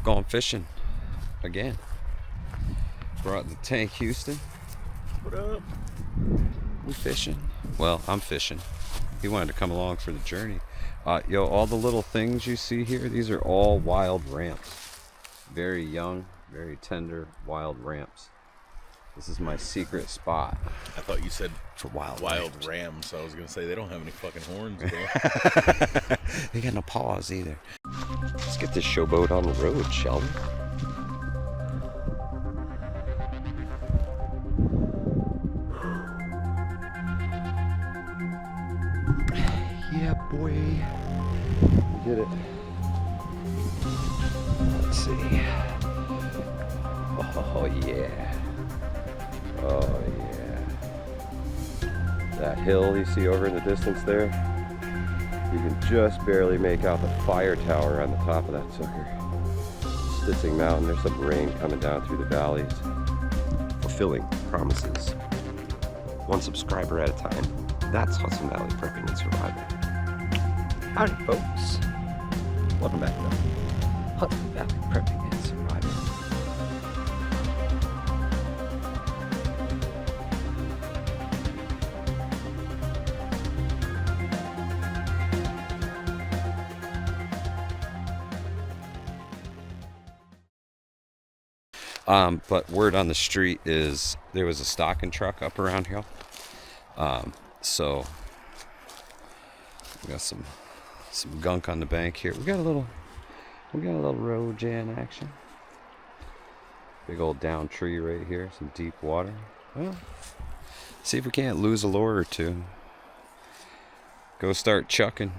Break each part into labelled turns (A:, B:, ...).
A: Going fishing again. Brought the tank Houston.
B: What up?
A: We fishing. Well, I'm fishing. He wanted to come along for the journey. Yo, all the little things you see here, these are all wild ramps. Very young, very tender wild ramps. This is my secret spot.
B: I thought you said
A: for wild
B: rams. So I was gonna say they don't have any fucking horns, though.
A: They got no paws either. Let's get this showboat on the road, shall we? Yeah, boy. We did it. Let's see. Oh, yeah. Oh, yeah. That hill you see over in the distance there, you can just barely make out the fire tower on the top of that sucker. Stitching Mountain, there's some rain coming down through the valleys. Fulfilling promises. One subscriber at a time. That's Hudson Valley Prepping and Surviving. Howdy, folks. Welcome back to Hudson Valley Prepping and Surviving. But word on the street is there was a stocking truck up around here. So we got some gunk on the bank here. We got a little road jan action. Big old down tree right here. Some deep water. Well, see if we can't lose a lure or two. Go start chucking.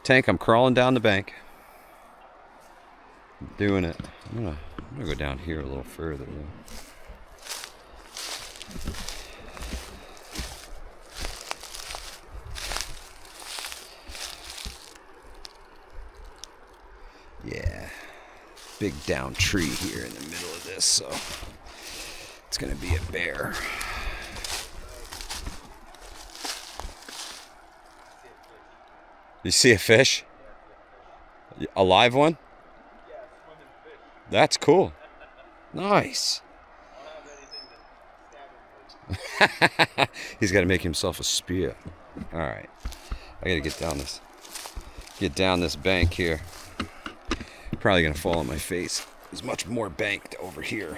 A: Tank, I'm crawling down the bank. I'm doing it. I'm gonna go down here a little further though. Yeah, big down tree here in the middle of this, so it's gonna be a bear. You see a fish? A live one? That's cool. Nice. He's got to make himself a spear. All right, I gotta get down this bank here. Probably gonna fall on my face. There's much more banked over here.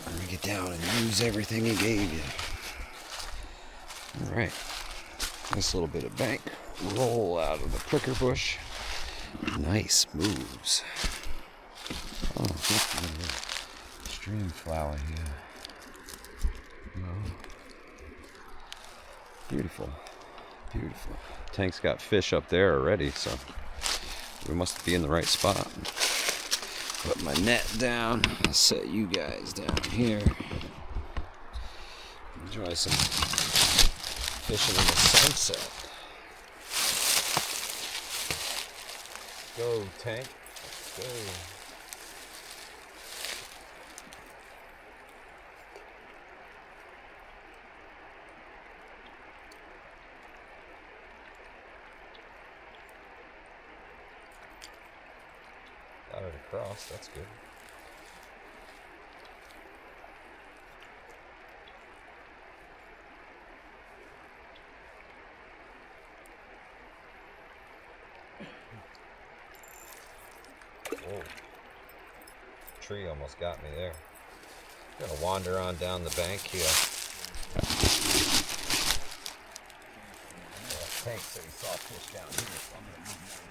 A: I'm gonna get down and use everything he gave you. All right, nice little bit of bank. Roll out of the pricker bush. Nice moves. Oh, stream flower here. Oh. Beautiful, beautiful. Tank's got fish up there already, so we must be in the right spot. Put my net down. I'll set you guys down here. Enjoy some fishing in the sunset. Go, Tank. Let's go. Got it across, that's good. Whoa. Tree almost got me there. I'm gonna wander on down the bank here. Tank said he saw fish down here, so I'm gonna move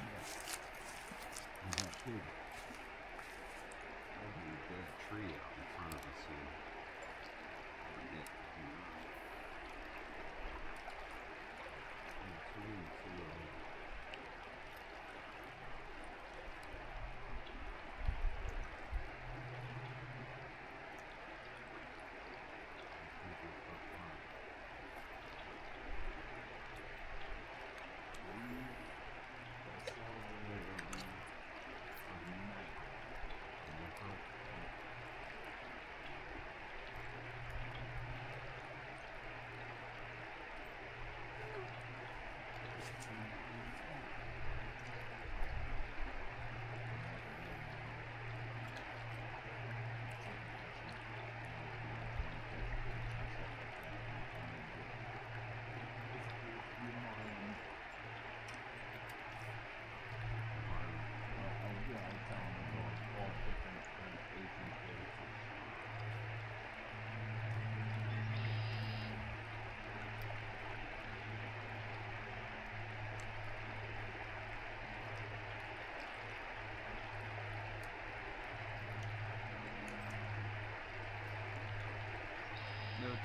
A: down here. Maybe a dead tree out in front of us here.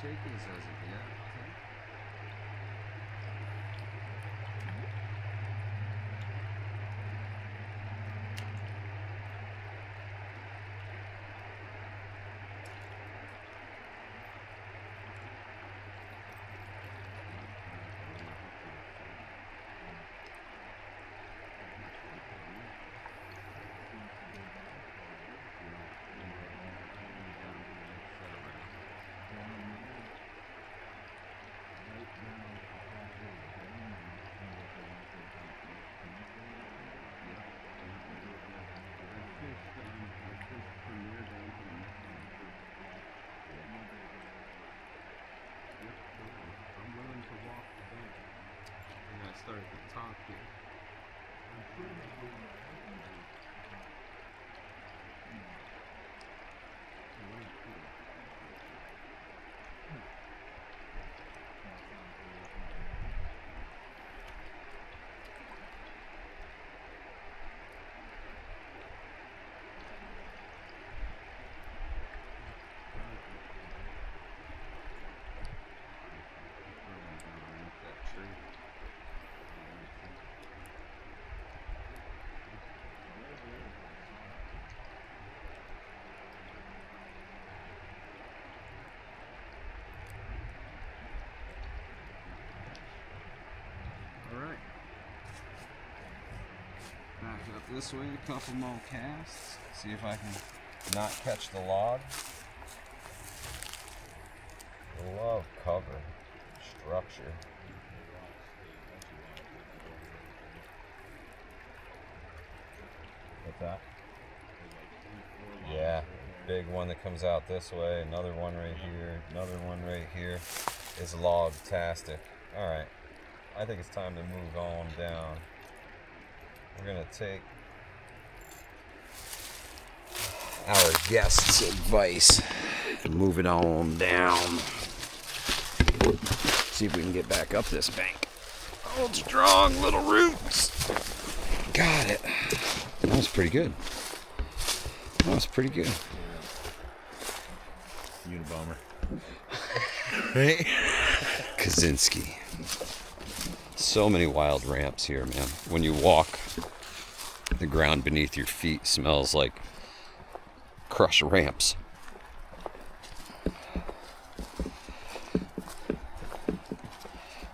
A: Jakey says it, yeah. Start at the top here. Alright. Back up this way a couple more casts. See if I can not catch the log. Love cover. Structure. What's that? Yeah. Big one that comes out this way. Another one right here. Another one right here. It's log-tastic. Alright. I think it's time to move on down. We're gonna take our guest's advice and move it on down. See if we can get back up this bank. Oh, strong little roots. Got it. That was pretty good. That was pretty good.
B: Unabomber.
A: Right? Kaczynski. So many wild ramps here, man. When you walk, the ground beneath your feet smells like crushed ramps.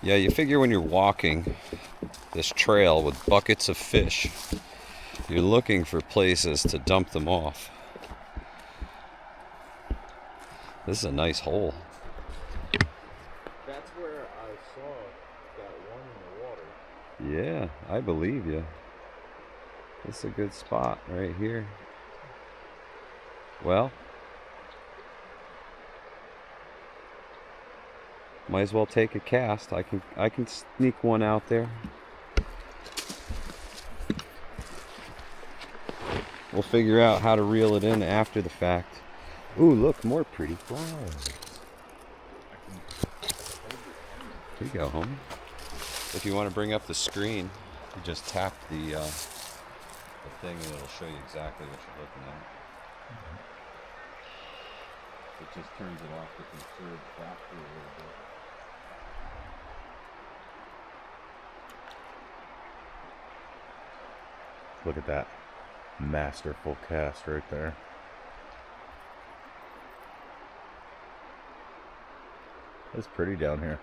A: Yeah, you figure when you're walking this trail with buckets of fish, you're looking for places to dump them off. This is a nice hole.
C: That's where I saw that one in the water.
A: Yeah, I believe you. This is a good spot right here. Well, might as well take a cast. I can sneak one out there. We'll figure out how to reel it in after the fact. Ooh, look, more pretty flowers. Here you go, homie. If you want to bring up the screen, you just tap the thing and it'll show you exactly what you're looking at. It just turns it off to conserve battery a little bit.
C: Look at that masterful cast right there. It's pretty down here.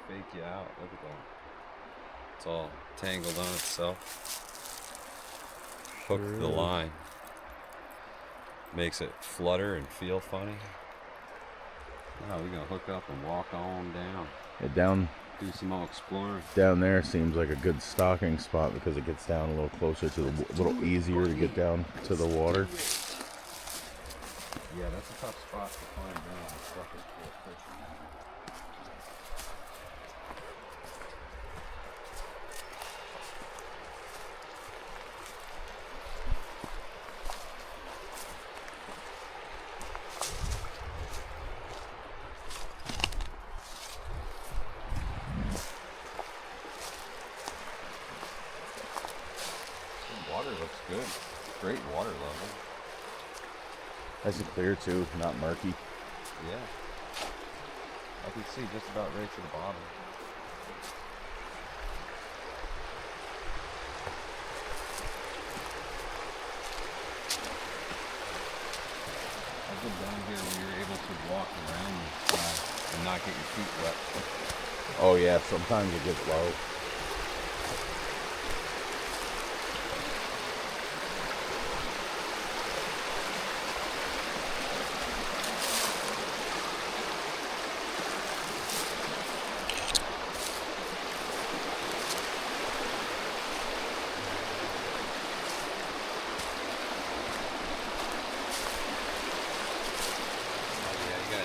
A: Fake you out. Look at that. It's all tangled on itself. Hook the line. Makes it flutter and feel funny. Now we're gonna hook up and walk on down.
C: Yeah, down
A: Do some more exploring.
C: down there seems like a good stocking spot because it gets down a little closer to the, a little easier to get down to the water.
A: Yeah, that's a tough spot to find down. The stuff is full of fish. level.
C: Nice and clear too, not murky.
A: Yeah. I can see just about right to the bottom.
D: I've been down here where you're able to walk around and not get your feet wet.
C: Oh yeah, sometimes it gets low.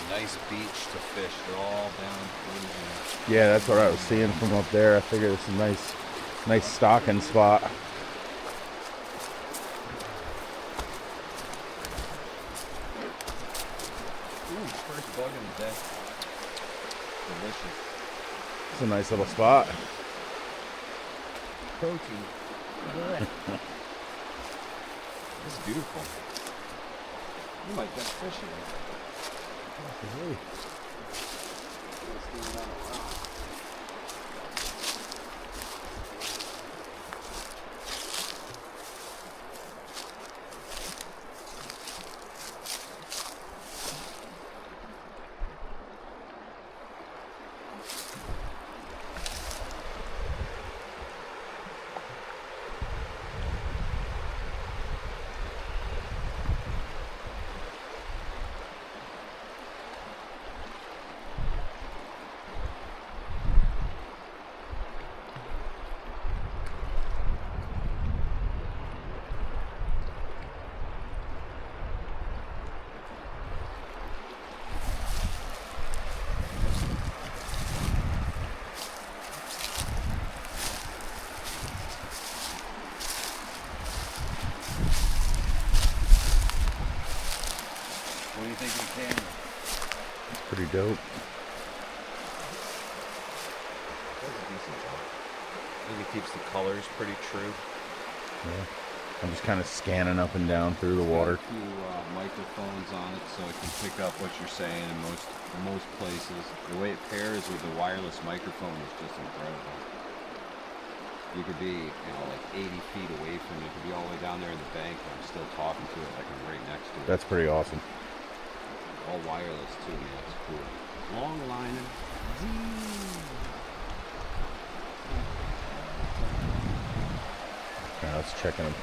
D: Nice beach to fish. They're all down through.
C: Yeah, that's what I was seeing from up there. I figured it's a nice stocking spot.
D: Ooh, first bug in the day. Delicious.
C: It's a nice little spot.
D: Protein. This is beautiful. You might get fish here.
C: Hey.
D: What do you think of the camera?
C: Pretty dope.
D: Does a decent job. I think it keeps the colors pretty true.
C: Yeah. I'm just kind of scanning up and down through the water.
D: Got a few microphones on it, so it can pick up what you're saying in most places. The way it pairs with the wireless microphone is just incredible. You could be, like 80 feet away from you. You could be all the way down there in the bank, and I'm still talking to it like I'm right next to it.
C: That's pretty awesome.
D: All wireless too, man. It's cool. Long lining.
C: I was checking a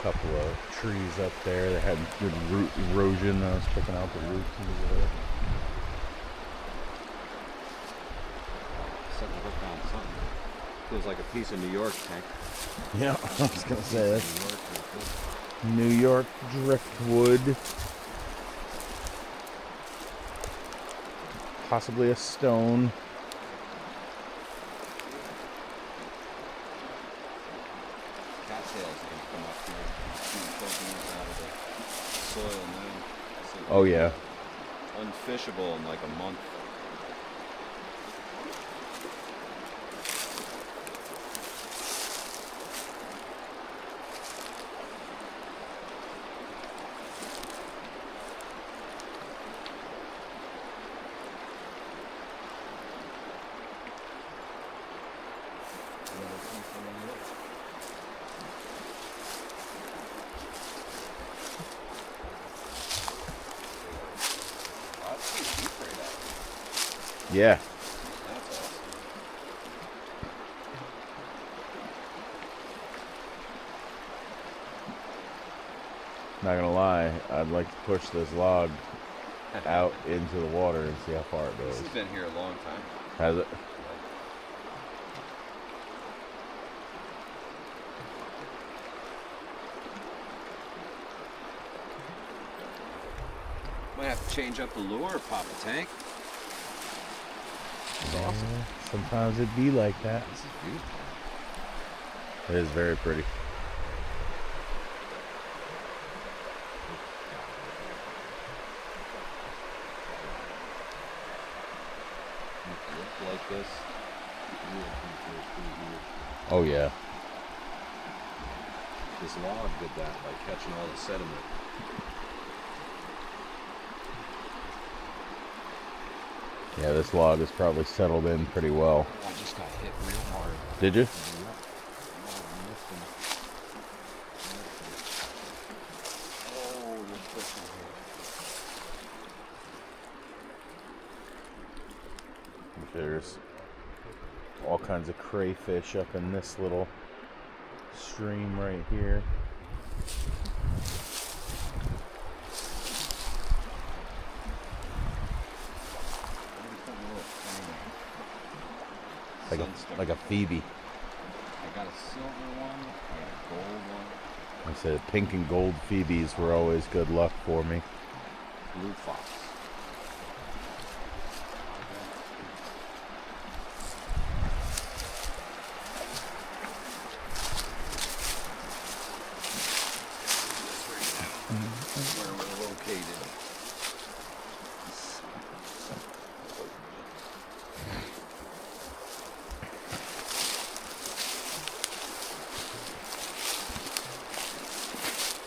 C: couple of trees up there that had good root erosion. I was picking out the roots and whatever.
D: Setting the hook on something. Feels like a piece of New York, Hank.
C: Yeah, I was gonna say that's
D: New York.
C: New York driftwood. Possibly a stone.
D: Cattails are gonna come up here and shoot poking out of the soil now. So
C: Oh yeah.
D: unfishable in like a month.
C: Yeah.
D: That's awesome.
C: Not gonna lie, I'd like to push this log out into the water and see how far it
D: This
C: goes.
D: has been here a long time.
C: Has it?
D: Might have to change up the lure, pop a tank. It's awesome.
C: Yeah, sometimes it'd be like that.
D: This is beautiful.
C: It is very pretty.
D: Look like this.
C: Oh yeah.
D: This log did that by catching all the sediment.
C: Yeah, this log is probably settled in pretty well.
D: I just got hit real hard.
C: Did you? There's all kinds of crayfish up in this little stream right here. Like a Phoebe.
D: I got a silver one, I got a gold one.
C: I said pink and gold Phoebes were always good luck for me.
D: Blue fox. Where we're located.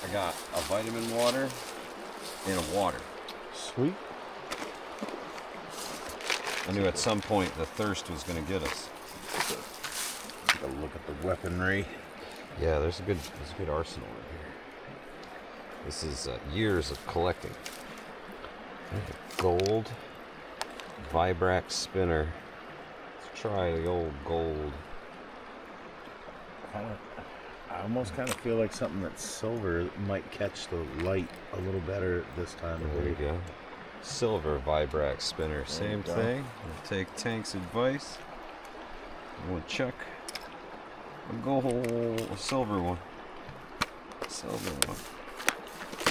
D: I got a vitamin water and a water.
C: Sweet.
D: I knew at some point the thirst was going to get us.
C: Take a look at the weaponry.
D: Yeah, there's a good arsenal right here. This is years of collecting. Gold Vibrax spinner. Let's try the old gold.
C: I almost kind of feel like something that's silver might catch the light a little better this time of
D: There you
C: day.
D: go. Silver Vibrax spinner. Same
C: you go.
D: thing. We'll take Tank's advice. We'll check a gold, a silver one. Silver one.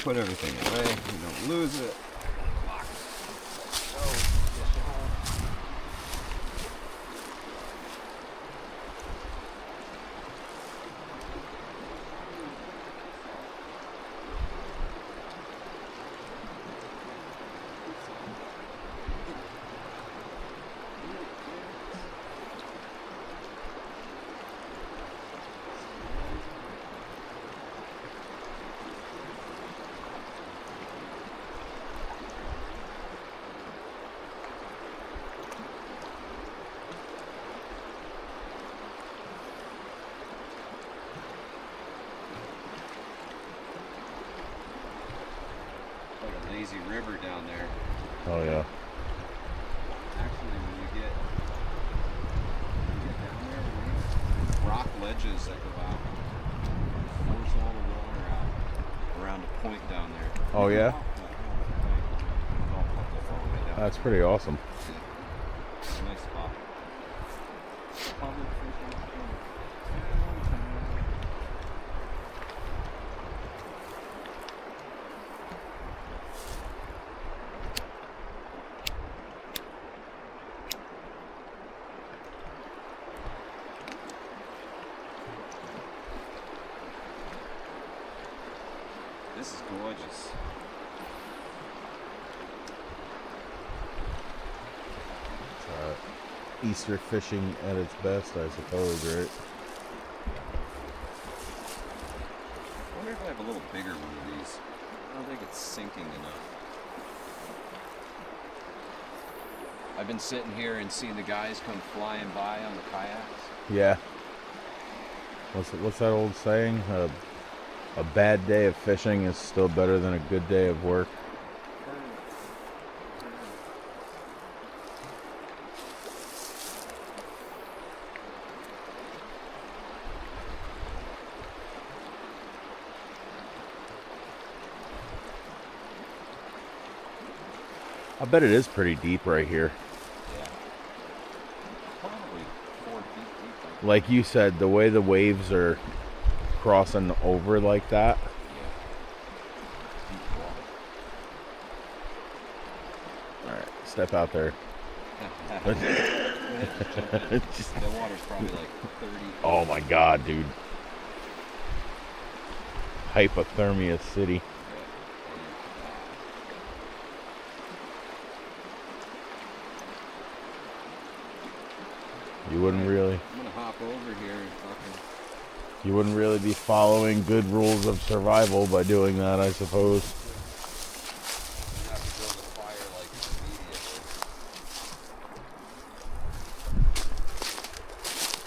D: Put everything away. We don't lose it. Lazy river down there.
C: Oh yeah.
D: Actually, when you get down there, there's rock ledges that go out, force all the water out around a point down there.
C: Oh yeah.
D: It's all pumped up all the way down.
C: That's pretty awesome.
D: It's a nice spot. Public fishing. This is gorgeous.
C: Easter fishing at its best, I suppose, right?
D: I wonder if I have a little bigger one of these. I don't think it's sinking enough. I've been sitting here and seeing the guys come flying by on the kayaks.
C: Yeah. What's that old saying? A bad day of fishing is still better than a good day of work. I bet it is pretty deep right here.
D: Yeah. Probably 4 feet deep.
C: Like you said, the way the waves are crossing over like that.
D: Yeah. Deep water.
C: All right, step out there. Just-
D: The water's probably like 30.
C: oh my God, dude. Hypothermia city. You wouldn't really.
D: I'm gonna hop over here and fucking.
C: You wouldn't really be following good rules of survival by doing that, I suppose.
D: You have to build a fire like immediately.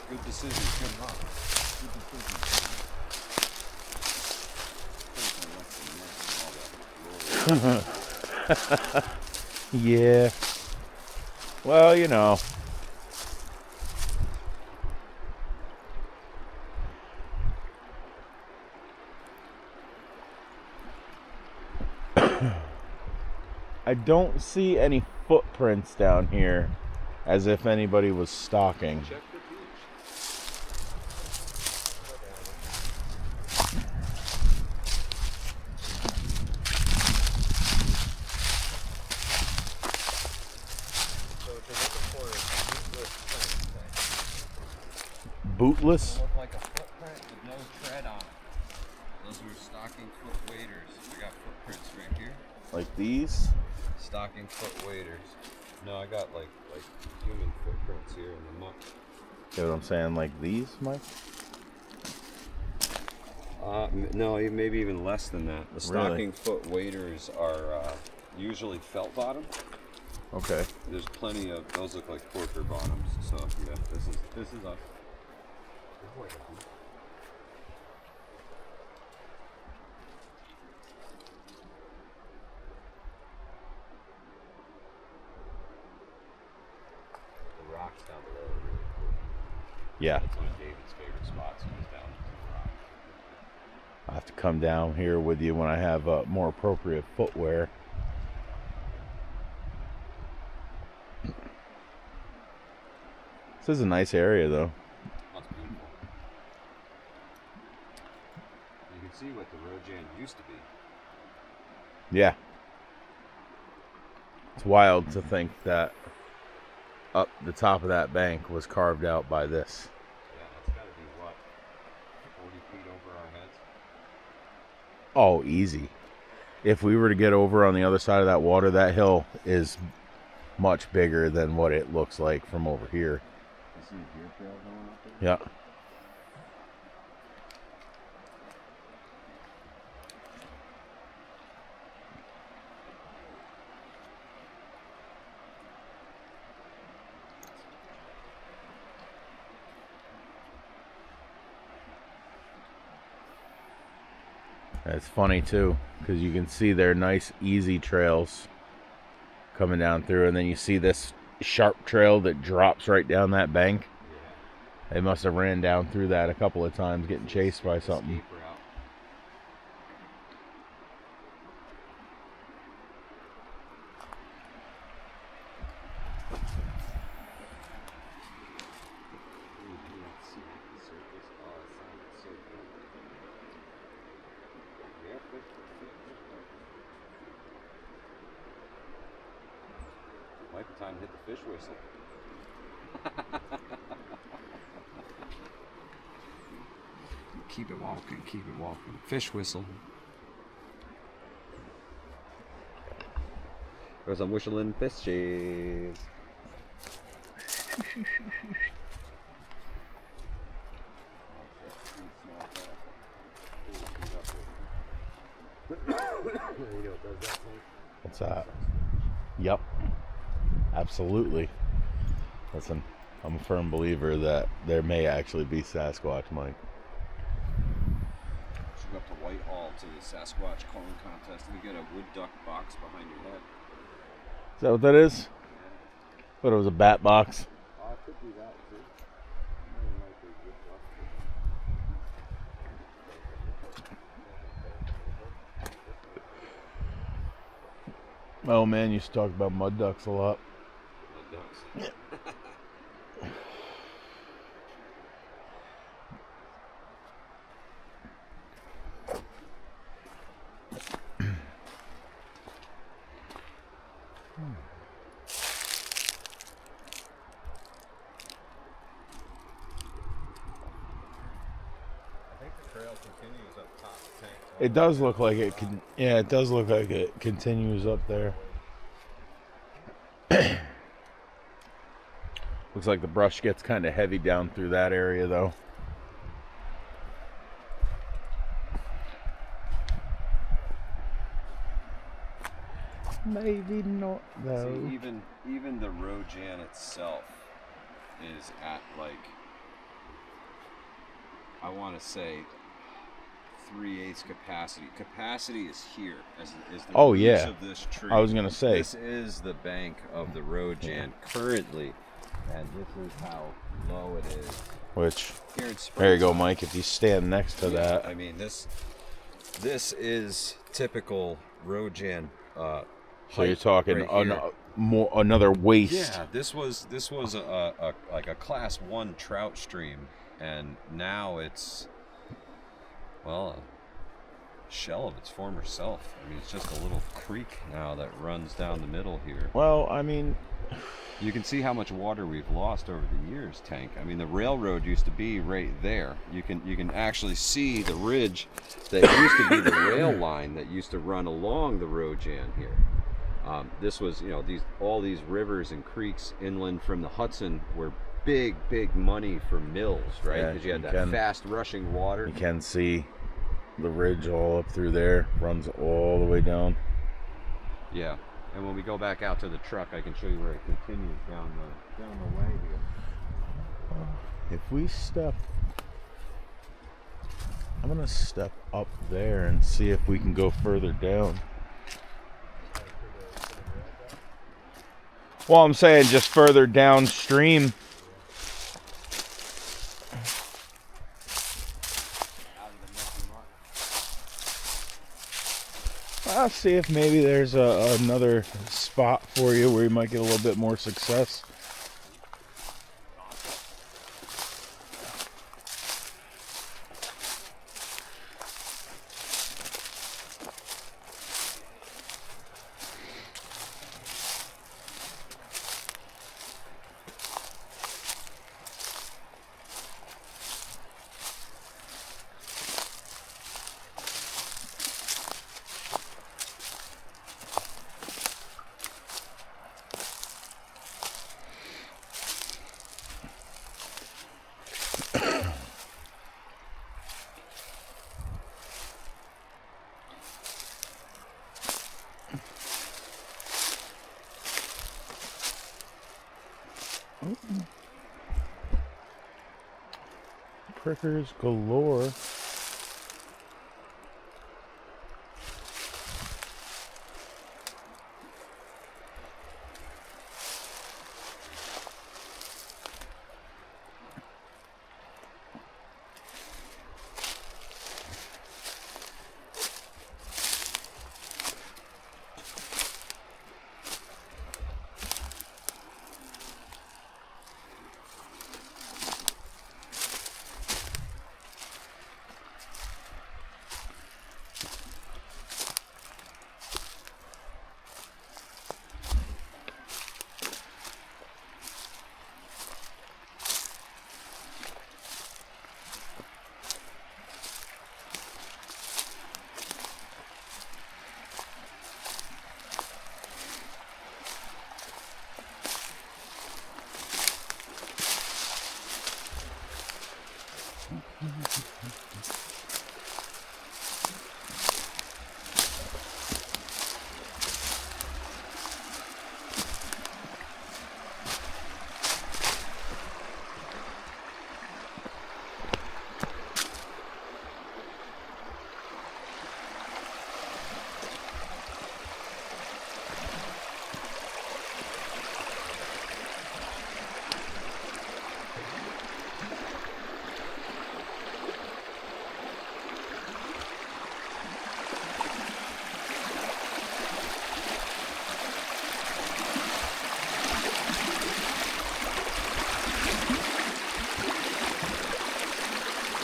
D: Good decision, good luck. Good decision.
C: Yeah. Well, you know. I don't see any footprints down here as if anybody was stalking.
D: Check the beach. So what you're looking for is bootless
C: Bootless?
D: prints. Look like a footprint with no tread on it. Those are stocking foot waders. I got footprints right here.
C: Like these?
D: Stocking foot waders. No, I got like human footprints here in the muck.
C: You know what I'm saying? Like these, Mike?
D: No, maybe even less than that. The
C: Really?
D: stocking foot waders are usually felt bottom.
C: Okay.
D: There's plenty of those. Look like porker bottoms. So yeah, this is us. The rocks down below are really cool.
C: Yeah.
D: That's one of David's favorite spots. He goes down to the rock.
C: I'll have to come down here with you when I have more appropriate footwear. This is a nice area, though.
D: That's beautiful. You can see what the Rojan used to be.
C: Yeah. It's wild to think that up the top of that bank was carved out by this.
D: Yeah, that's got to be what, 40 feet over our heads?
C: Oh, easy. If we were to get over on the other side of that water, that hill is much bigger than what it looks like from over here.
D: You see a deer trail going up there?
C: Yeah. It's funny too, because you can see their nice easy trails coming down through, and then you see this sharp trail that drops right down that bank.
D: Yeah.
C: They must have ran down through that a couple of times getting chased by something.
D: Steep route. Might be time to hit the fish whistle. Keep it walking, keep it walking. Fish whistle. Because I'm whistling fishes.
C: What's that? Yep. Absolutely. Listen, I'm a firm believer that there may actually be Sasquatch, Mike.
D: Should go up to Whitehall to the Sasquatch calling contest and get a wood duck box behind your head.
C: Is that what that is? But it was a bat box.
D: Oh, I could do that too.
C: Oh man, you used to talk about mud ducks a lot.
D: Wood ducks.
C: It does look like it can. Yeah, it does look like it continues up there. Looks like the brush gets kind of heavy down through that area, though. Maybe not though.
A: See, even the Rojan itself is at like, I want to say 3/8 capacity. Capacity is here as the
C: Oh,
A: reach
C: yeah.
A: of this tree.
C: I was gonna say.
A: This is the bank of the Rojan currently, and this is how low it is.
C: Which,
A: Here in
C: there you go,
A: springtime.
C: Mike. If you stand next to
A: Yeah,
C: that,
A: I mean this is typical Rojan.
C: so you're
A: height
C: talking
A: right here.
C: another waist.
A: Yeah, this was a like a class 1 trout stream, and now it's, well, a shell of its former self. I mean, it's just a little creek now that runs down the middle here.
C: Well, I mean,
A: You can see how much water we've lost over the years, Tank. I mean, the railroad used to be right there. You can actually see the ridge that used to be the rail line that used to run along the Rojan here. This was, you know, all these rivers and creeks inland from the Hudson were big money for mills, right?
C: Yeah,
A: Because you had
C: you
A: that
C: can-
A: fast rushing water.
C: you can see the ridge all up through there, runs all the way down.
A: Yeah. And when we go back out to the truck, I can show you where it continues down the way here.
C: If we step, I'm gonna step up there and see if we can go further down. Well, I'm saying just further downstream. I'll see if maybe there's another spot for you where you might get a little bit more success. Prickers galore.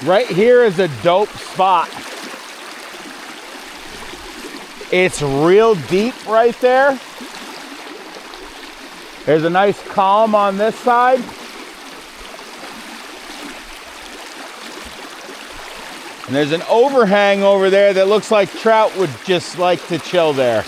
C: Right here is a dope spot. It's real deep right there. There's a nice column on this side. And there's an overhang over there that looks like trout would just like to chill there.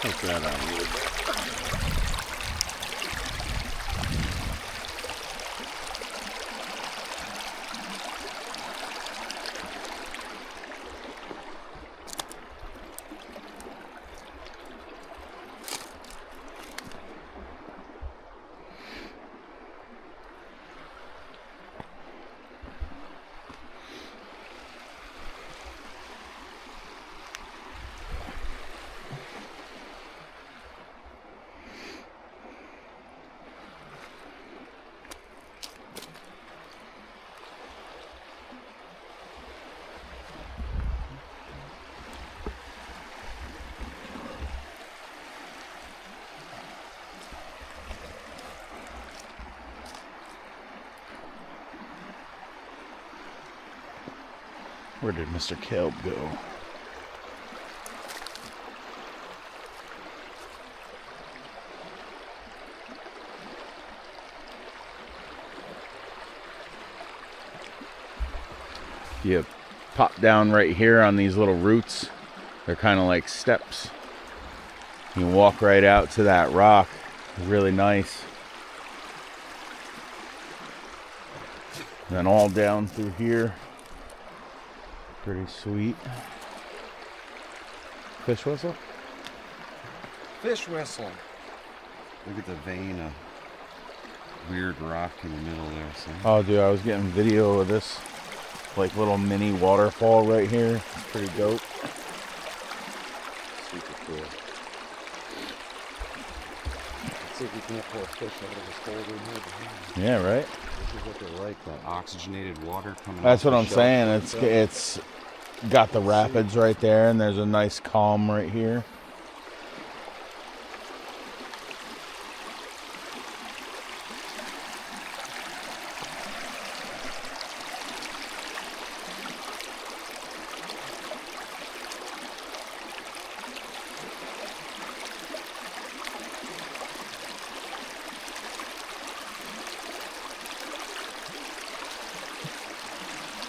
C: Take that out a little bit. Where did Mr. Kelp go? You pop down right here on these little roots. They're kind of like steps. You walk right out to that rock. Really nice. Then all down through here. Pretty sweet. Fish whistle?
D: Fish whistle. Look at the vein of weird rock in the middle there. So.
C: Oh, dude, I was getting video of this like little mini waterfall right here. It's pretty dope.
D: Super cool. Let's see if we can't pull a fish out of this hole in here.
C: Yeah, right?
D: This is what they're like, that oxygenated water coming
C: That's
D: off
C: what
D: the
C: I'm
D: shelf.
C: saying. It's got the rapids right there, and there's a nice calm right here.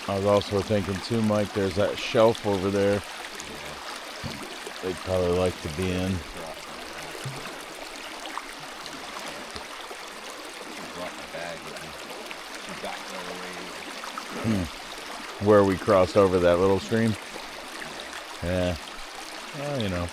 C: I was also thinking too, Mike, there's that shelf over there. They'd probably like to be in. Where we crossed over that little stream. Yeah. Well, you know.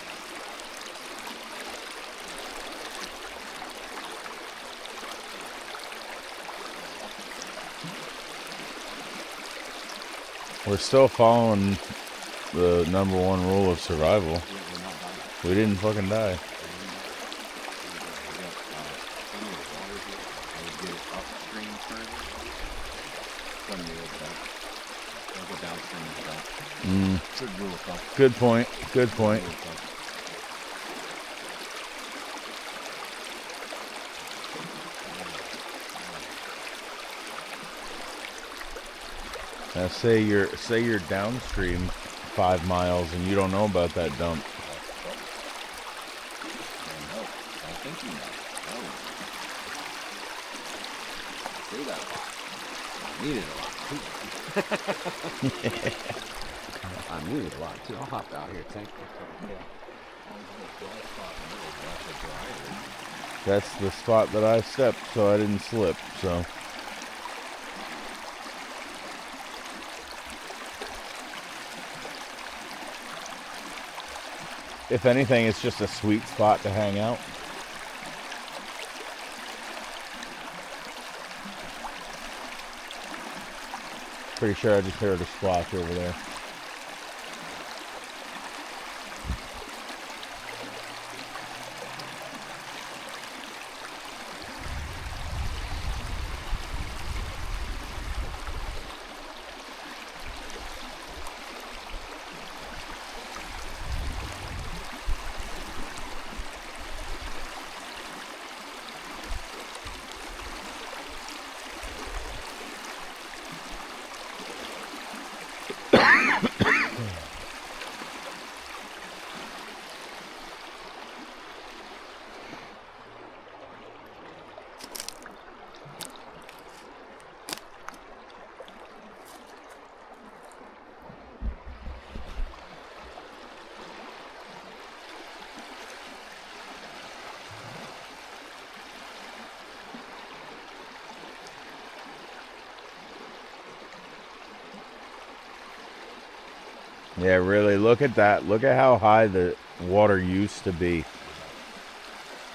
C: We're still following the #1 rule of survival. We didn't fucking die. Good point. Good point. Now say you're downstream 5 miles and you don't know about that dump.
D: I needed a lot too. I'll hop out here. Thank you.
C: That's the spot that I stepped, so I didn't slip. So. If anything, it's just a sweet spot to hang out. Pretty sure I just heard a splash over there. Yeah, really. Look at that. Look at how high the water used to be.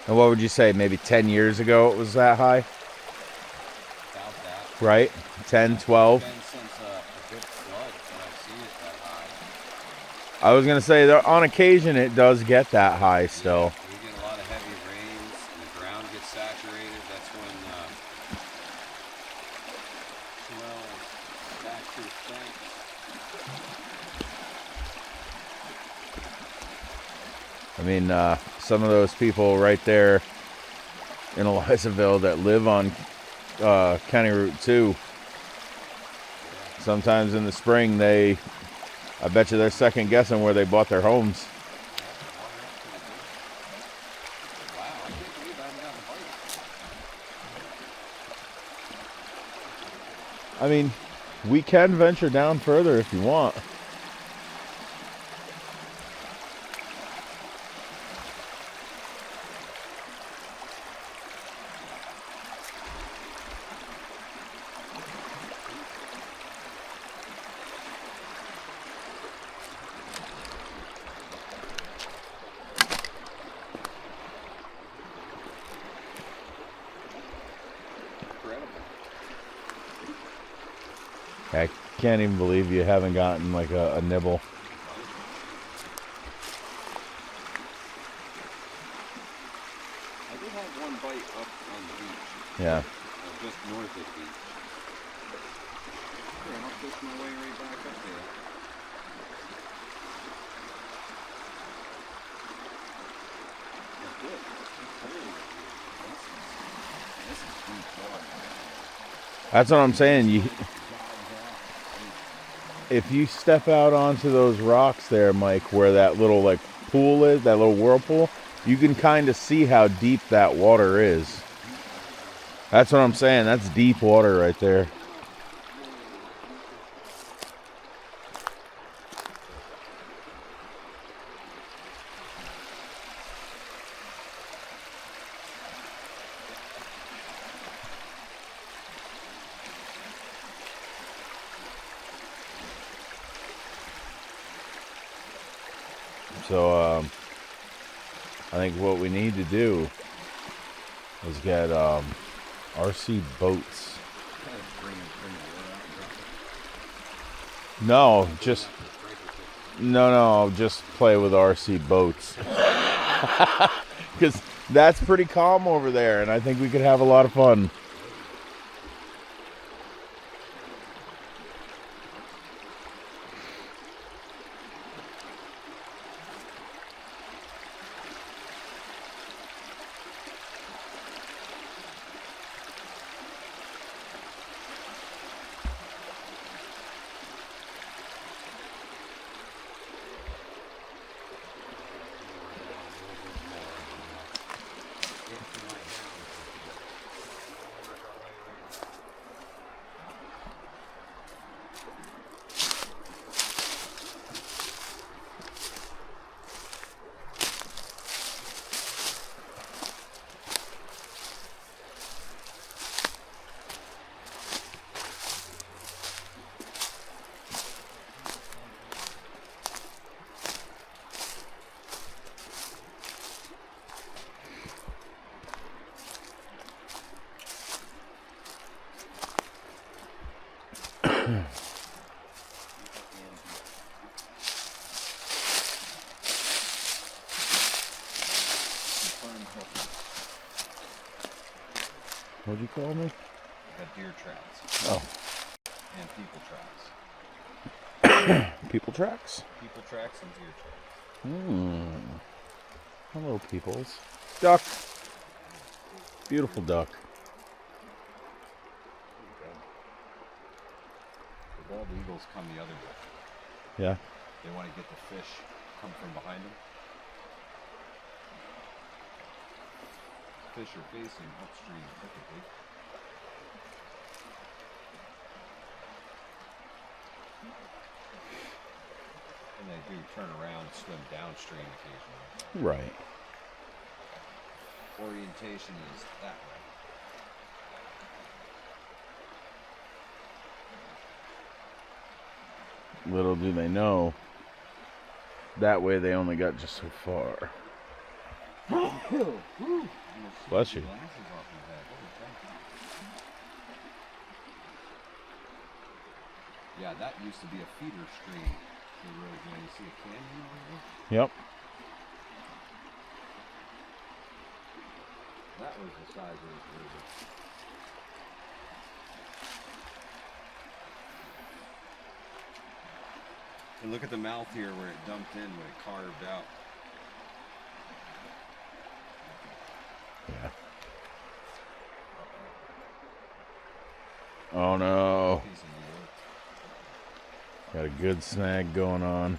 C: And what would you say? Maybe 10 years ago it was that high?
D: About that.
C: Right? 10, 12?
D: Been since a good flood that I've seen it that high.
C: I was going to say, on occasion it does get that high still.
D: Yeah, we get a lot of heavy rains and the ground gets saturated. That's when smells back to things.
C: I mean, some of those people right there in Elizaville that live on County Route 2, sometimes in the spring, I bet you they're second guessing where they bought their homes.
D: Wow, I can't believe I haven't gotten a bite.
C: I mean, we can venture down further if you want. I can't even believe you haven't gotten like a nibble.
D: I did have one bite up on the beach.
C: Yeah.
D: Just north of the beach. Here, I'll push my way right back up there. That's good. This is deep water.
C: That's what I'm saying. If you step out onto those rocks there, Mike, where that little like pool is, that little whirlpool, you can kind of see how deep that water is. That's what I'm saying. That's deep water right there. So, I think what we need to do is get RC boats. No, just just play with RC boats. Because that's pretty calm over there, and I think we could have a lot of fun. What'd you call me?
D: Got deer tracks.
C: Oh.
D: And people tracks.
C: People tracks?
D: People tracks and deer tracks.
C: Hello, peoples. Duck. Beautiful duck.
D: The bald eagles come the other way.
C: Yeah.
D: They want to get the fish, come from behind them. Fish are facing upstream typically. And they do turn around and swim downstream occasionally.
C: Right.
D: Orientation is that way.
C: Little do they know, That way they only got just so far. Bless you.
D: Yeah, that used to be a feeder stream. The road, you see a canyon over there?
C: Yep.
D: That was the size of this river. And look at the mouth here where it dumped in, when it carved out.
C: Yeah. Oh no.
D: Piece of New York.
C: Got a good snag going on.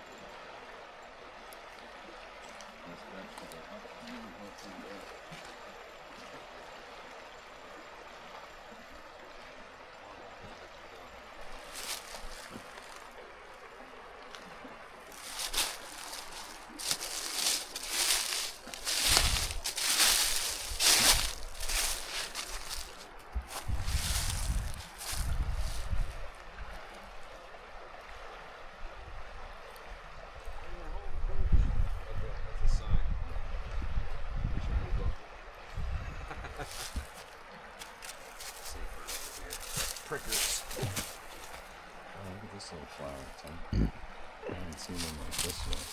D: Prickers. Oh, look at this little flower, Tim. I haven't seen them like this one.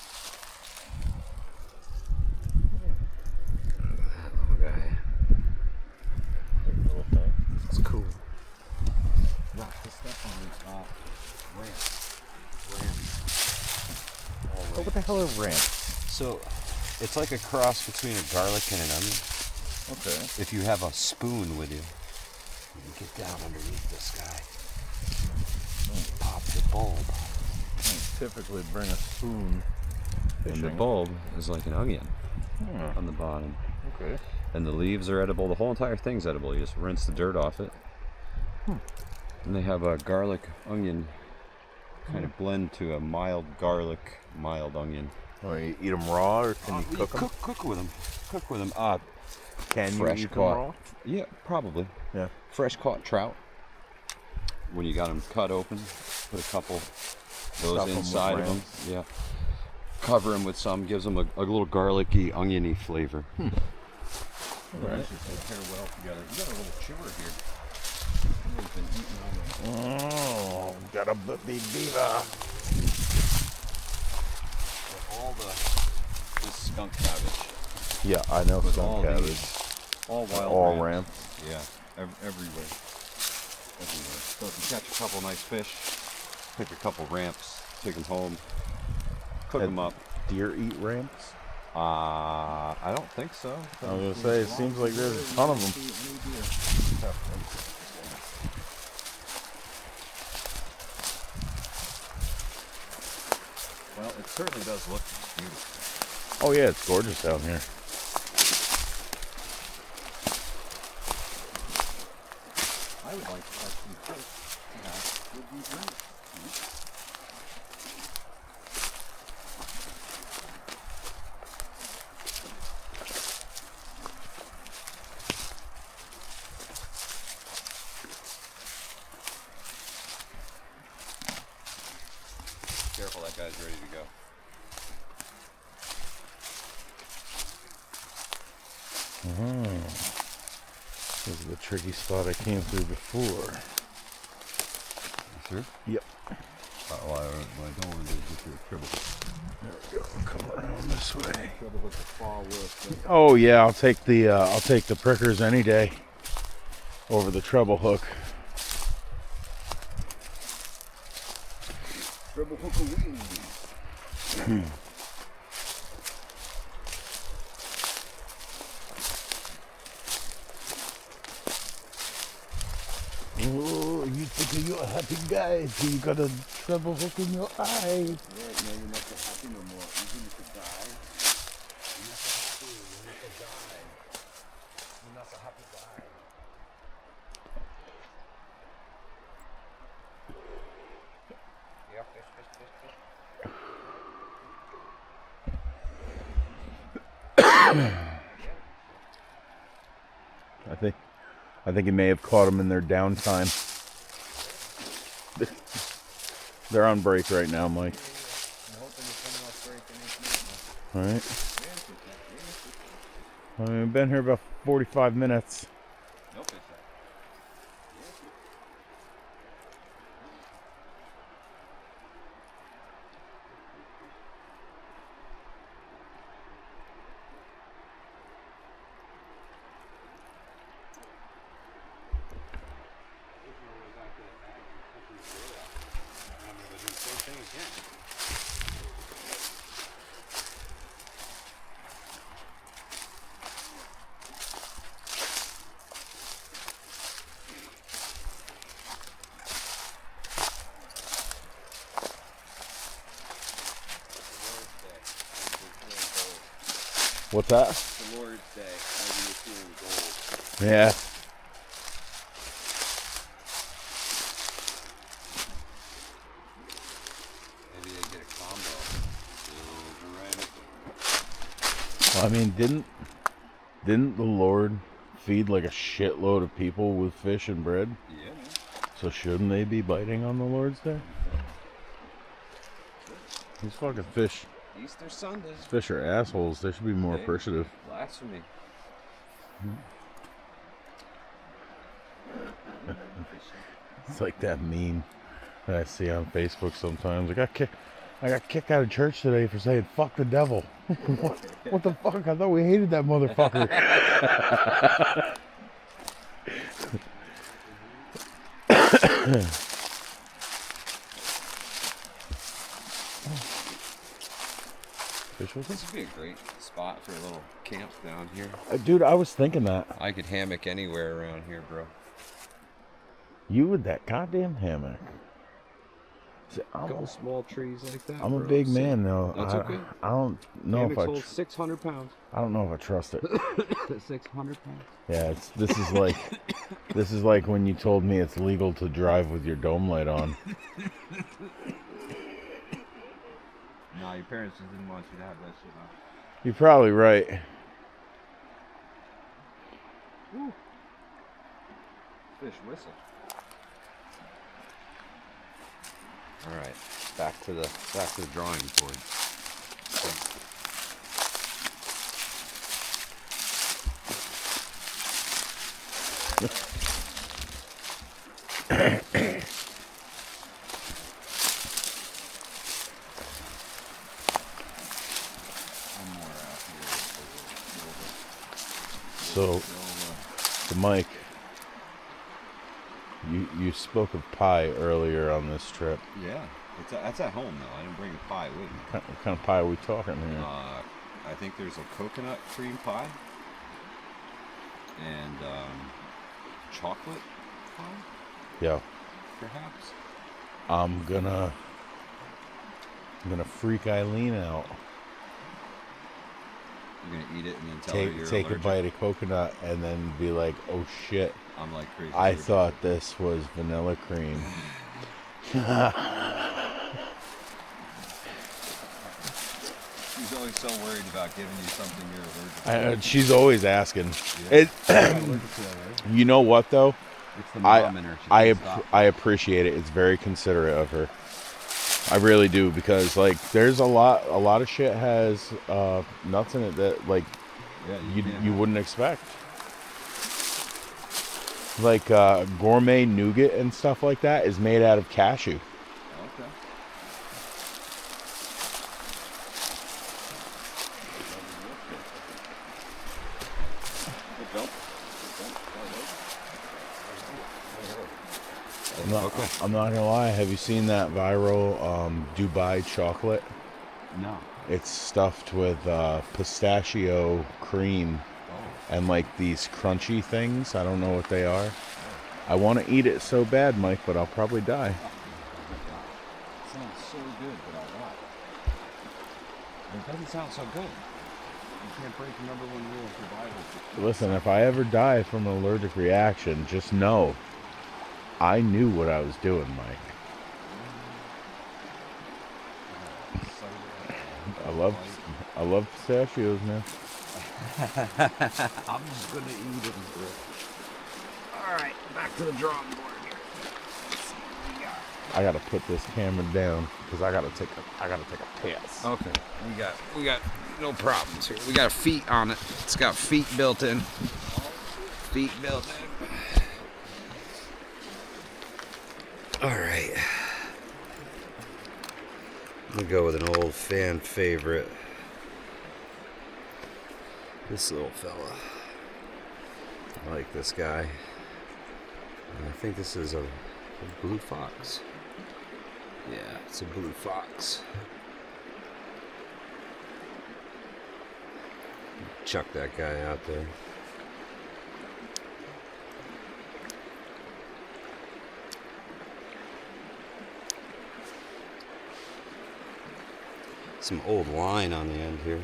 D: That little guy.
C: Little thing.
D: It's cool. Rock the stuff on ramp.
C: Oh, what the hell are ramps?
D: So, it's like a cross between a garlic and an onion.
C: Okay.
D: If you have a spoon with you, you can get down underneath this guy. Pop the bulb.
C: Typically bring a spoon.
D: And the
C: Fishing.
D: bulb is like an onion
C: Hmm.
D: on the bottom.
C: Okay.
D: And the leaves are edible. The whole entire thing's edible. You just rinse the dirt off it. And they have a garlic onion kind of blend to a mild garlic, mild onion.
C: Oh, you eat them raw or can you cook them?
D: Cook with them. Cook with them.
C: Can you
D: fresh
C: eat them
D: caught.
C: raw?
D: Yeah, probably.
C: Yeah.
D: Fresh caught trout. When you got them cut open, put a couple of those
C: Stuff 'em with
D: inside of them.
C: ramps.
D: Yeah. Cover them with some, gives them a little garlicky, oniony flavor.
C: Right.
D: They pair well together. You got a little chiller here. We've been eating on the
C: Oh, got a big beaver.
D: all this skunk cabbage.
C: Yeah, I know
D: With
C: skunk
D: all
C: cabbage.
D: these, all wild
C: All
D: ramps.
C: ramps.
D: Yeah, everywhere. Everywhere. So if you catch a couple nice fish, pick a couple ramps, take them home, cook
C: And
D: them up.
C: Deer eat ramps?
D: I don't think so.
C: I was gonna say, it seems like there's a ton of them.
D: Well, it certainly does look beautiful.
C: Oh yeah, it's gorgeous down here.
D: I would like to catch some fish to have with these ramps. Careful, that guy's ready to go.
C: This is the tricky spot I came through before.
D: Sure?
C: Yep.
D: What I don't want to do is get you a triple.
C: There we go. Come around this way.
D: Trouble with the far worst.
C: Oh yeah, I'll take the prickers any day over the treble hook.
D: Triple hook away.
C: Oh, you think you're a happy guy till you got a treble hook in your eye.
D: Yeah, no, you're not so happy no more. Even if you die, you're not so happy. You're not so die. You're not so happy die. Yeah,
C: I think he may have caught them in their downtime. They're on break right now, Mike.
D: I'm hoping it's coming off break and it's
C: right? I mean, we've been here about 45 minutes.
D: Nope.
C: What's that?
D: The Lord's Day. Maybe you're feeling gold.
C: Yeah.
D: Maybe they get a combo.
C: Well, I mean, didn't the Lord feed like a shitload of people with fish and bread?
D: Yeah.
C: So shouldn't they be biting on the Lord's Day? These fucking fish.
D: Easter Sunday.
C: These fish are assholes. They should be more appreciative.
D: Blasphemy.
C: It's like that meme that I see on Facebook sometimes. I got kicked out of church today for saying "fuck the devil." What the fuck? I thought we hated that motherfucker.
D: This would be a great spot for a little camp down here.
C: Dude, I was thinking that.
D: I could hammock anywhere around here, bro.
C: You with that goddamn hammock. See,
D: Couple small trees like that.
C: I'm a
D: bro.
C: big
D: See?
C: man though.
D: That's okay.
C: I don't know
D: Hammocks
C: if I.
D: hold 600 pounds.
C: I don't know if I trust it.
D: 600 pounds.
C: Yeah, this is like when you told me it's legal to drive with your dome light on.
D: No, your parents just didn't want you to have that shit on.
C: You're probably right.
D: Woo. Fish whistle. All right, back to the drawing board.
C: So, the Mike, you spoke of pie earlier on this trip.
D: Yeah, that's at home though. I didn't bring a pie with me.
C: What kind of pie are we talking here?
D: I think there's a coconut cream pie and chocolate pie,
C: Yeah,
D: perhaps.
C: I'm gonna freak Eileen out.
D: You're gonna eat it and then tell her you're
C: Take a
D: allergic?
C: bite of coconut and then be like, oh shit,
D: I'm like crazy.
C: I
D: allergic.
C: thought this was vanilla cream.
D: She's always so worried about giving you something you're allergic to.
C: She's always asking.
D: Yeah.
C: It, you know what though?
D: It's the mom in her. She
C: I
D: can't stop.
C: I appreciate it. It's very considerate of her. I really do, because like there's a lot of shit has nuts in it that like
D: Yeah,
C: you wouldn't expect. Like gourmet nougat and stuff like that is made out of cashew.
D: Okay.
C: I'm not gonna lie. Have you seen that viral Dubai chocolate?
D: No.
C: It's stuffed with pistachio cream and like these crunchy things. I don't know what they are. I want to eat it so bad, Mike, but I'll probably die.
D: It sounds so good, but I'll not. It doesn't sound so good. You can't break the number one rule of survival.
C: Listen, if I ever die from an allergic reaction, just know I knew what I was doing, Mike. I love pistachios, man.
D: I'm just gonna eat them, bro. Alright, back to the drawing board here. Let's see what we got.
C: I gotta put this camera down because I gotta take a piss.
D: Okay, we got no problems here. We got feet on it. It's got feet built in. Feet built in. All right. I'm gonna go with an old fan favorite. This little fella. I like this guy. And I think this is a blue fox. Yeah, it's a blue fox. Chuck that guy out there. Some old line on the end here.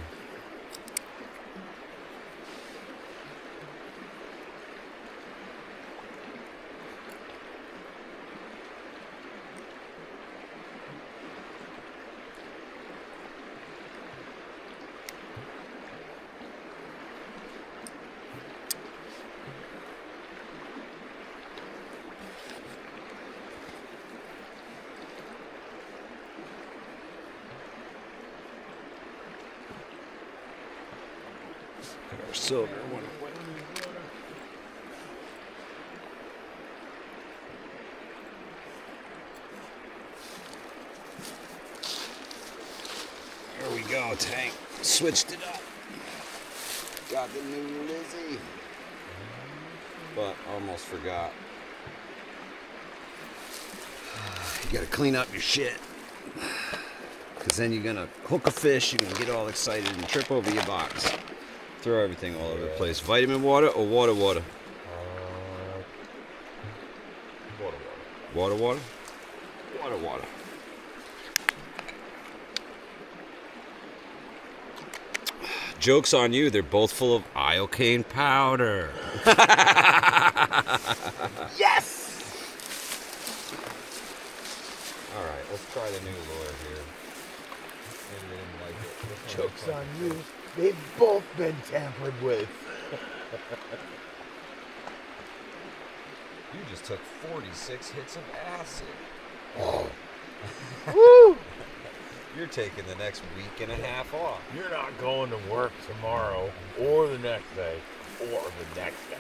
D: Our silver one. There we go, Tank. Switched it up. Got the new Lizzie. But almost forgot. You gotta clean up your shit. Because then you're gonna hook a fish, you're gonna get all excited and trip over your box. Throw everything all over the place. Vitamin water or water?
C: Water.
D: Water. Joke's on you, they're both full of iocane powder.
C: Yes!
D: Alright, let's try the new lure here. Maybe they didn't like it. This one
C: Joke's
D: looks
C: on
D: like
C: you. They've both been tampered with.
D: You just took 46 hits of acid.
C: Woo!
D: You're taking the next week and a half off.
C: You're not going to work tomorrow or the next day or the next day.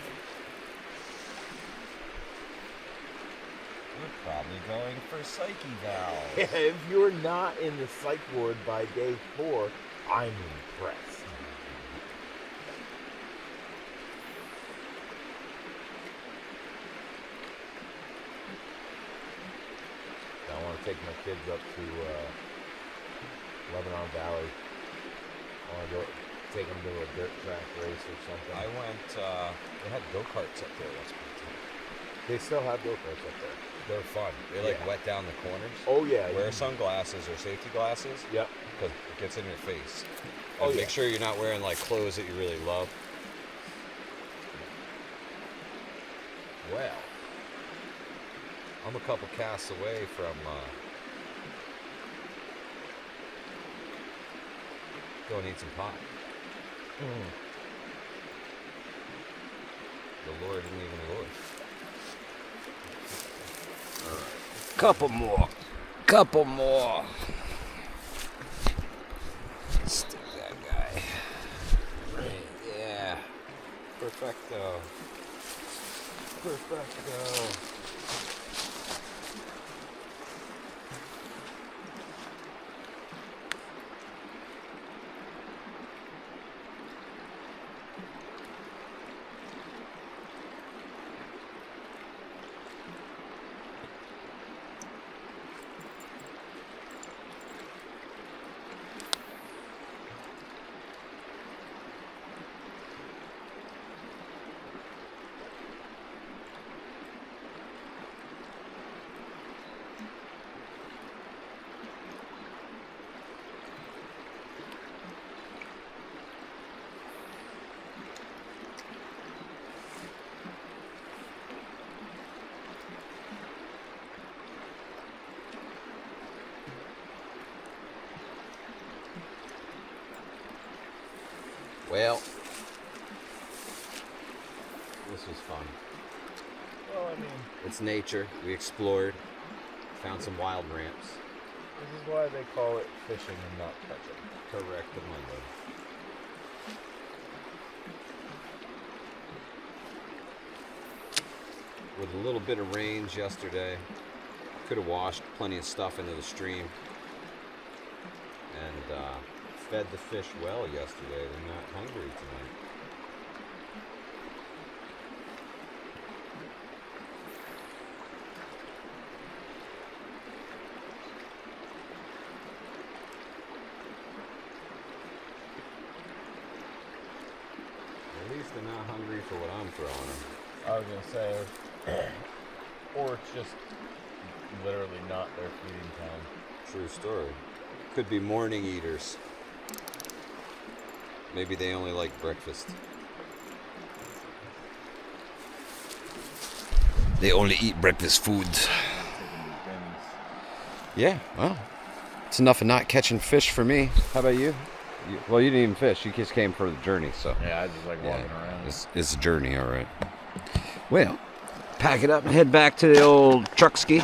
D: You're probably going for psyche valves.
C: If you're not in the psych ward by day 4, I'm impressed. I want to take my kids up to Lebanon Valley. I want to go take them to a dirt track race or something.
D: I went, they had go-karts up there once upon a time.
C: They still have go-karts up there.
D: They're fun. They like wet down the corners.
C: Oh yeah.
D: Wear sunglasses or safety glasses.
C: Yep.
D: Because it gets in your face.
C: Oh,
D: And
C: yeah.
D: make sure you're not wearing like clothes that you really love. Well, I'm a couple casts away from going to eat some pie. The lure didn't even lure. Couple more. Stick that guy. Right, yeah. Perfecto. Well, this was fun.
C: Well, I mean,
D: It's nature. We explored. Found some wild ramps.
C: This is why they call it fishing and not catching.
D: Correct, my lord. With a little bit of rains yesterday, could have washed plenty of stuff into the stream and fed the fish well yesterday. They're not hungry tonight. At least they're not hungry for what I'm throwing them.
C: I was gonna say, or it's just literally not their feeding time.
D: True story. Could be morning eaters. Maybe they only like breakfast. They only eat breakfast foods. Yeah, well, it's enough of not catching fish for me.
A: How about you? Well, you didn't even fish. You just came for the journey, so.
C: Yeah, I just like walking around.
D: It's a journey, all right. Well, pack it up and head back to the old truck ski.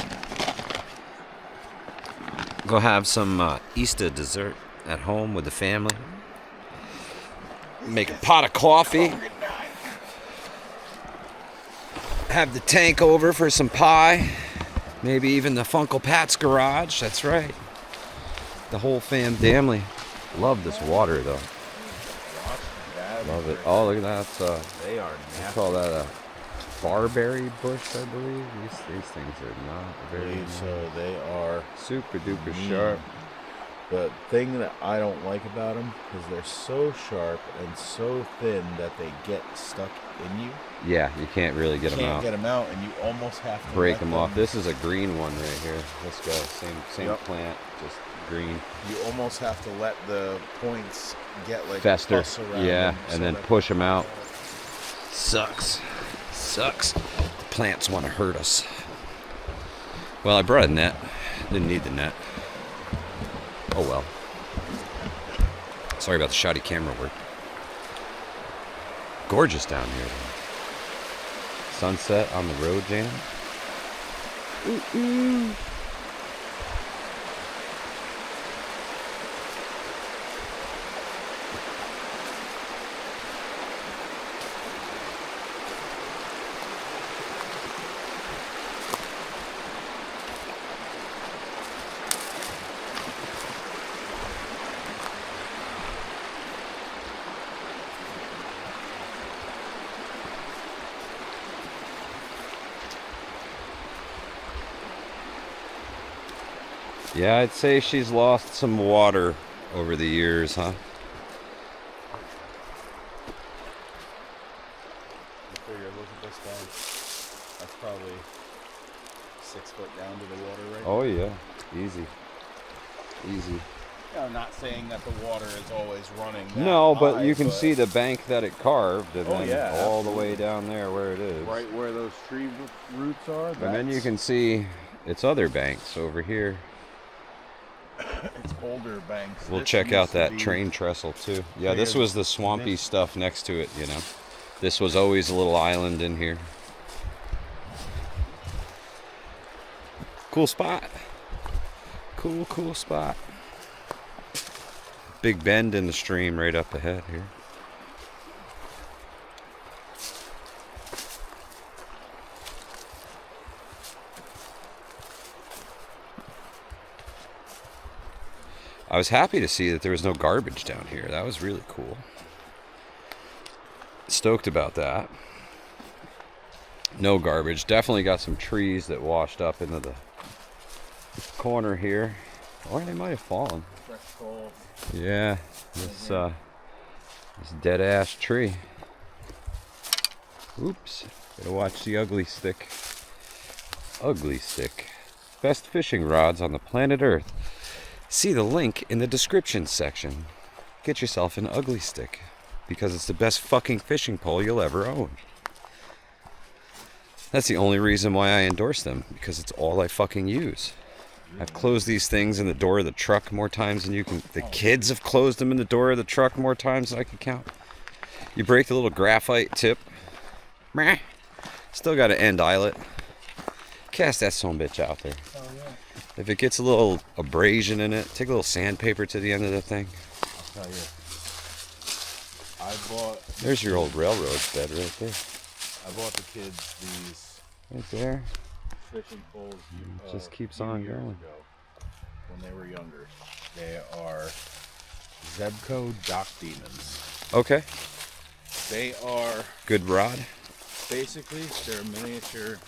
D: Go have some Easter dessert at home with the family. Make a pot of coffee. Have the tank over for some pie. Maybe even the Funkle Pat's garage. That's right. The whole family. Love this water, though. Love it. Oh, look at that.
C: They are
A: I
C: nasty.
A: call that a barberry bush, I believe. These things are not very
C: So they are.
A: super duper
C: mean.
A: sharp.
C: The thing that I don't like about them is they're so sharp and so thin that they get stuck in you.
A: Yeah, you can't really get them
C: Can't
A: out.
C: get them out, and you almost have to
A: Break
C: let
A: them off. This is a green one right here. Let's go. Same
C: Yep.
A: plant, just green.
C: You almost have to let the points get like
A: Fester.
C: pus around
A: Yeah,
C: them
A: and
C: so
A: then
C: that-
A: push them out.
D: Sucks. The plants want to hurt us. Well, I brought a net. Didn't need the net. Oh well. Sorry about the shoddy camera work. Gorgeous down here, though.
A: Sunset on the road, Jan. Yeah, I'd say she's lost some water over the years, huh?
C: I figure, look at this guy. That's probably 6 foot down to the water right
A: Oh yeah, easy.
C: now. I'm not saying that the water is always running that
A: No, but
C: high,
A: you can see the bank that it carved, and
C: Oh,
A: then
C: yeah,
A: all the way down there where it is.
C: right where those tree roots are.
A: And then you can see its other banks over here.
C: It's older banks.
A: We'll
C: This
A: check out
C: used to
A: that
C: be-
A: train trestle too. Yeah,
C: Bigger
A: this was the
C: than
A: swampy
C: this.
A: stuff next to it, you know. This was always a little island in here. Cool spot. Cool spot. Big bend in the stream right up ahead here. I was happy to see that there was no garbage down here. That was really cool. Stoked about that. No garbage. Definitely got some trees that washed up into the corner here. Or they might have fallen. Yeah, this dead ass tree. Oops. Gotta watch the ugly stick. Ugly stick. Best fishing rods on the planet Earth. See the link in the description section. Get yourself an ugly stick, because it's the best fucking fishing pole you'll ever own. That's the only reason why I endorse them, because it's all I fucking use. I've closed these things in the door of the truck more times than you can. The kids have closed them in the door of the truck more times than I can count. You break the little graphite tip. Meh. Still got an end eyelet. Cast that son bitch out there. If it gets a little abrasion in it, take a little sandpaper to the end of the thing.
C: I'll tell you. I bought.
A: There's your old railroad bed right there.
C: I bought the kids these
A: Right there.
C: fishing poles.
A: It just keeps
C: a few
A: on
C: years
A: going.
C: ago, when they were younger. They are Zebco Dock Demons.
A: Okay.
C: They are
A: Good rod.
C: basically they're a miniature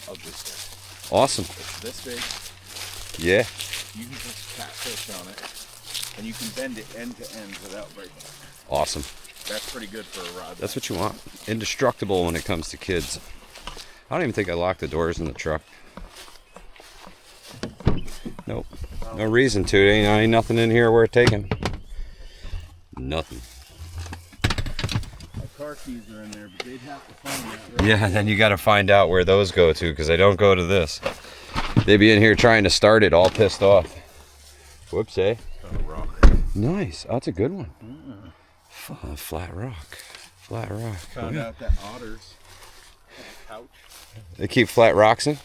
C: of this guy.
A: Awesome.
C: It's this big.
A: Yeah.
C: You can just catfish on it, and you can bend it end to end without breaking it.
A: Awesome.
C: That's pretty good for a rod.
A: That's what you want. Indestructible when it comes to kids. I don't even think I locked the doors in the truck. Nope. No reason to. Ain't nothing in here worth taking. Nothing.
C: My car keys are in there, but they'd have to find that. Right?
A: Yeah, then you got to find out where those go to, because they don't go to this. They'd be in here trying to start it all pissed off. Whoops, eh?
C: Rock.
A: Nice. Oh, that's a good one. Flat rock. Flat rock.
C: Found out that otters have a couch.
A: They keep flat rocks in?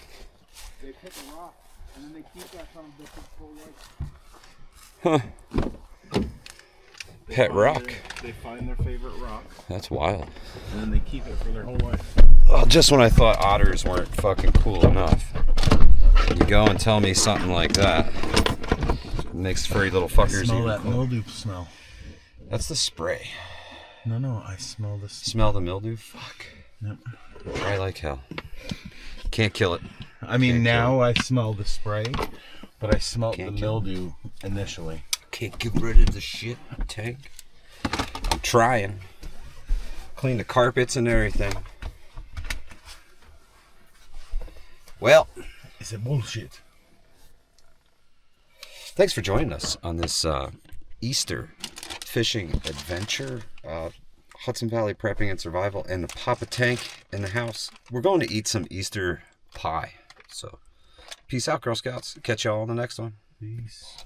C: They pick a rock, and then they keep that on the whole life.
A: Huh. Pet rock.
C: They find their favorite rock,
A: That's wild.
C: and then they keep it for their whole life.
A: Oh, just when I thought otters weren't fucking cool enough. You go and tell me something like that. Makes furry little fuckers
C: Smell
A: even
C: that
A: cool.
C: mildew smell.
A: That's the spray.
C: No, I smell this.
A: Smell the mildew? Fuck.
C: Yep.
A: Dry like hell. Can't kill it.
C: I mean,
A: Can't
C: now I smell the spray, but I smelled the
A: Can't kill
C: mildew initially.
A: Can't get rid of the shit tank. I'm trying. Clean the carpets and everything. Well,
C: It's a bullshit.
A: thanks for joining us on this Easter fishing adventure. Hudson Valley prepping and survival, and the Papa Tank in the house. We're going to eat some Easter pie. So, peace out, Girl Scouts. Catch y'all on the next one.
C: Peace.